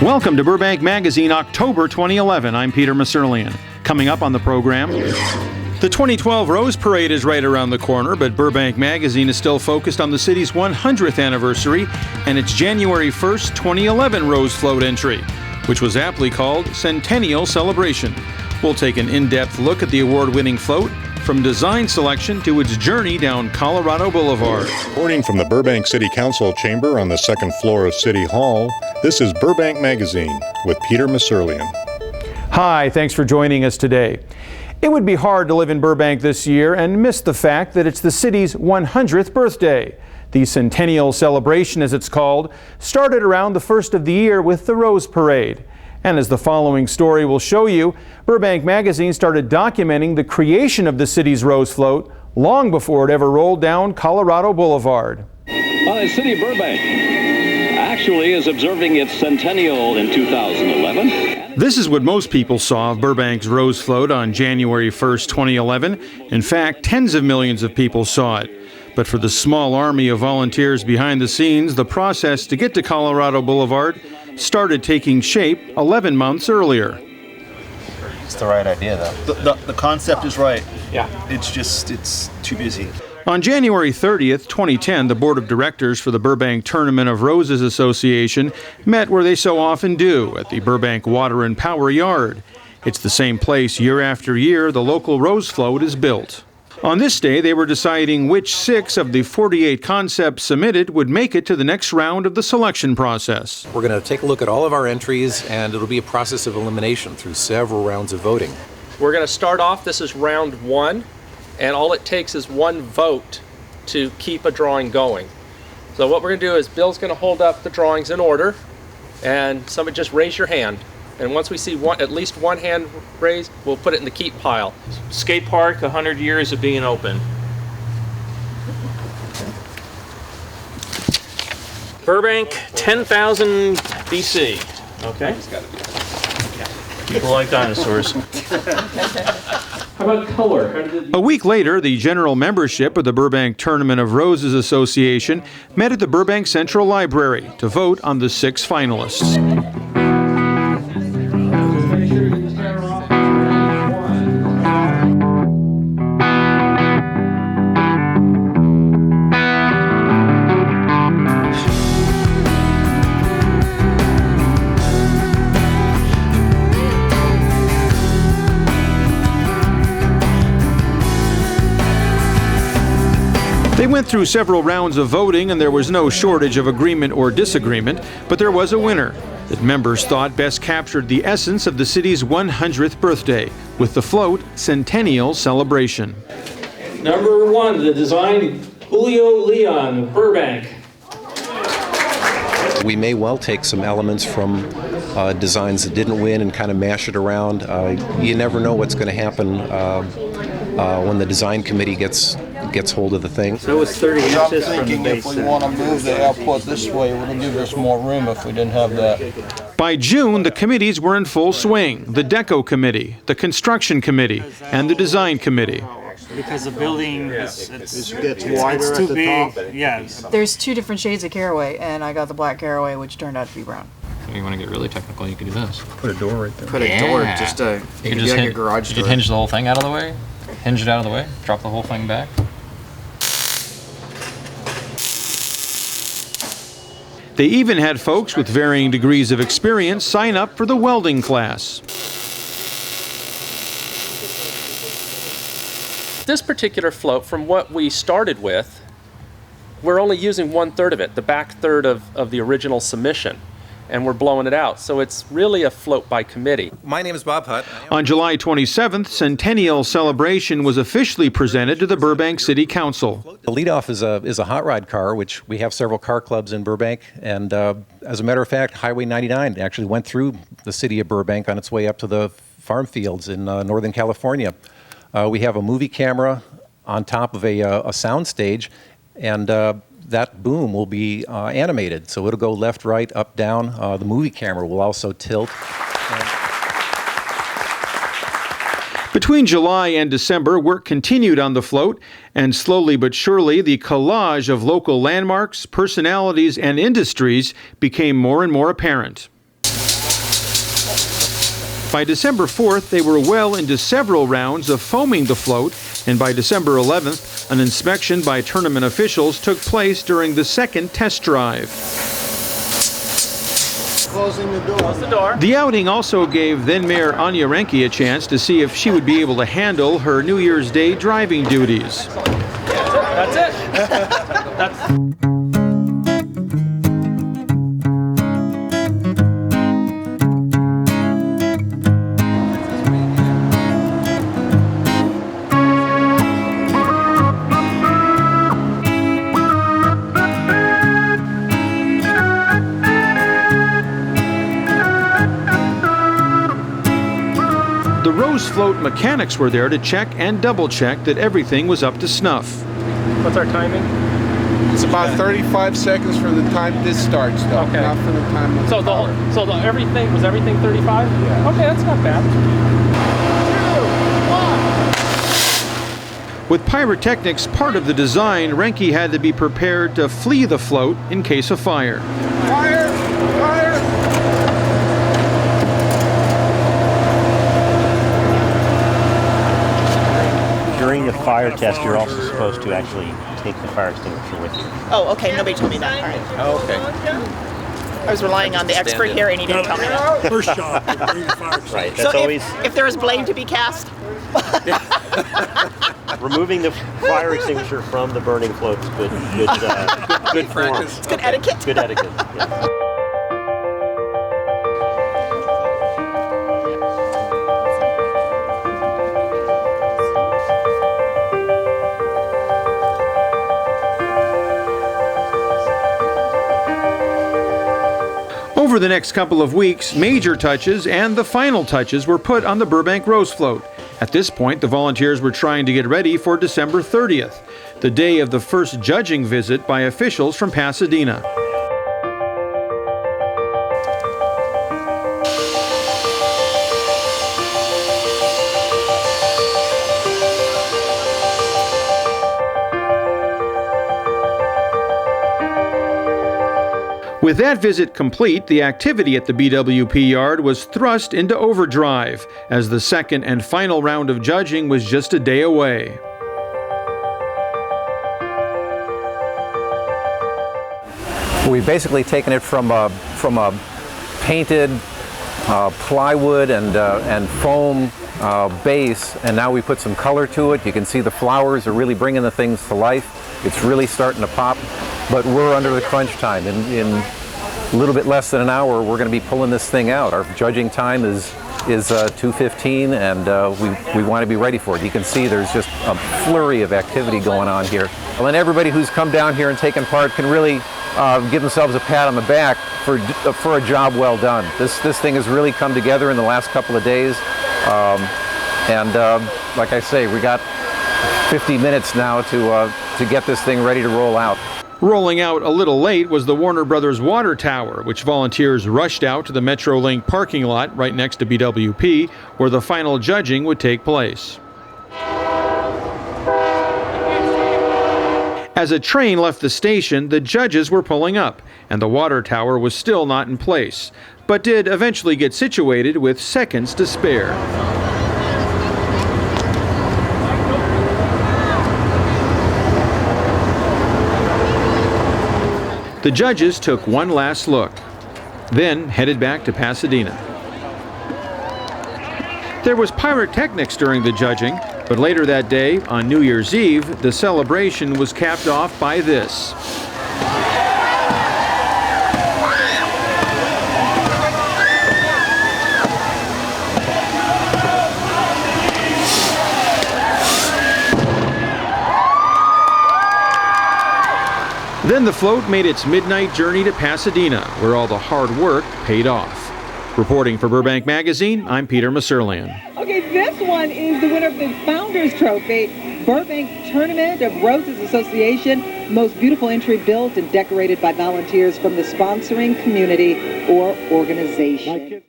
Welcome to Burbank Magazine, October 2011. I'm Peter Maserlian. Coming up on the program, the 2012 Rose Parade is right around the corner, but Burbank Magazine is still focused on the city's 100th anniversary and its January 1st, 2011 Rose Float entry, which was aptly called Centennial Celebration. We'll take an in-depth look at the award-winning float, from design selection to its journey down Colorado Boulevard. Reporting from the Burbank City Council chamber on the second floor of City Hall, this is Burbank Magazine with Peter Maserlian. Hi, thanks for joining us today. It would be hard to live in Burbank this year and miss the fact that it's the city's 100th birthday. The Centennial Celebration, as it's called, started around the first of the year with the Rose Parade. And as the following story will show you, Burbank Magazine started documenting the creation of the city's Rose Float long before it ever rolled down Colorado Boulevard. Well, the city of Burbank actually is observing its centennial in 2011. This is what most people saw of Burbank's Rose Float on January 1st, 2011. In fact, tens of millions of people saw it. But for the small army of volunteers behind the scenes, the process to get to Colorado Boulevard started taking shape 11 months earlier. It's the right idea, though. The concept is right. Yeah. It's too busy. On January 30th, 2010, the board of directors for the Burbank Tournament of Roses Association met where they so often do, at the Burbank Water and Power Yard. It's the same place year after year the local Rose Float is built. On this day, they were deciding which 6 of the 48 concepts submitted would make it to the next round of the selection process. We're going to take a look at all of our entries, and it'll be a process of elimination through several rounds of voting. We're going to start off, this is round 1, and all it takes is one vote to keep a drawing going. So what we're going to do is Bill's going to hold up the drawings in order, and somebody just raise your hand. And once we see at least one hand raised, we'll put it in the keep pile. Skate park, 100 years of being open. Burbank, 10,000 BC. Okay? People like dinosaurs. How about color? A week later, the general membership of the Burbank Tournament of Roses Association met at the Burbank Central Library to vote on the 6 finalists. They went through several rounds of voting, and there was no shortage of agreement or disagreement, but there was a winner that members thought best captured the essence of the city's 100th birthday with the float Centennial Celebration. Number 1, the design, Julio Leon, Burbank. We may well take some elements from designs that didn't win and kind of mash it around. You never know what's going to happen when the design committee gets hold of the thing. So it's 30 inches I'm from the thinking base. if we want to move the output this way, it would give us more room if we didn't have that. By June, the committees were in full swing. The Deco Committee, the Construction Committee, and the Design Committee. Because the building It gets wider it's at too the big. top. Yes. There's 2 different shades of caraway, and I got the black caraway, which turned out to be brown. If you want to get really technical, you could do this. Put a door right there. Put a door, just a, you could just like a garage door. You could hinge the whole thing out of the way, hinge it out of the way, drop the whole thing back. They even had folks with varying degrees of experience sign up for the welding class. This particular float, from what we started with, we're only using 1/3 of it, the back third of the original submission, and we're blowing it out. So it's really a float by committee. My name is Bob Hutt. On July 27th, Centennial Celebration was officially presented to the Burbank City Council. The leadoff is a hot rod car, which we have several car clubs in Burbank. And as a matter of fact, Highway 99 actually went through the city of Burbank on its way up to the farm fields in Northern California. We have a movie camera on top of a sound stage, and that boom will be animated. So it'll go left, right, up, down. The movie camera will also tilt. Between July and December, work continued on the float, and slowly but surely, the collage of local landmarks, personalities, and industries became more and more apparent. By December 4th, they were well into several rounds of foaming the float, and by December 11th, an inspection by tournament officials took place during the second test drive. Closing the door. Close the door. The outing also gave then Mayor Anya Renke a chance to see if she would be able to handle her New Year's Day driving duties. That's it. That's The Rose Float mechanics were there to check and double-check that everything was up to snuff. What's our timing? It's about 35 seconds from the time this starts, though. Okay. Not from the time of Everything was everything 35? Yeah. Okay, that's not bad. 2, 1. With pyrotechnics part of the design, Renke had to be prepared to flee the float in case of fire. Fire! Fire! During the fire test, you're also supposed to actually take the fire extinguisher with you. Oh, okay. Nobody told me that. All right. Oh, okay. I was relying on the expert here, and he didn't tell me that. First job, bring the fire. Right. That's So always if there is blame to be cast, removing the fire extinguisher from the burning float's good form. it's good etiquette. Good etiquette. Yeah. Over the next couple of weeks, major touches and the final touches were put on the Burbank Rose Float. At this point, the volunteers were trying to get ready for December 30th, the day of the first judging visit by officials from Pasadena. With that visit complete, the activity at the BWP yard was thrust into overdrive, as the second and final round of judging was just a day away. We've basically taken it from a painted plywood and foam base, and now we put some color to it. You can see the flowers are really bringing the things to life. It's really starting to pop, but we're under the crunch time. In a little bit less than an hour, we're going to be pulling this thing out. Our judging time is 2:15, and we want to be ready for it. You can see there's just a flurry of activity going on here. Well, and everybody who's come down here and taken part can really give themselves a pat on the back for a job well done. This thing has really come together in the last couple of days, like I say, we got 50 minutes now to get this thing ready to roll out. Rolling out a little late was the Warner Brothers water tower, which volunteers rushed out to the Metrolink parking lot right next to BWP, where the final judging would take place. As a train left the station, the judges were pulling up, and the water tower was still not in place, but did eventually get situated with seconds to spare. The judges took one last look, then headed back to Pasadena. There was pyrotechnics during the judging, but later that day, on New Year's Eve, the celebration was capped off by this. Then the float made its midnight journey to Pasadena, where all the hard work paid off. Reporting for Burbank Magazine, I'm Peter Masurlian. Okay, this one is the winner of the Founders Trophy, Burbank Tournament of Roses Association. Most beautiful entry built and decorated by volunteers from the sponsoring community or organization.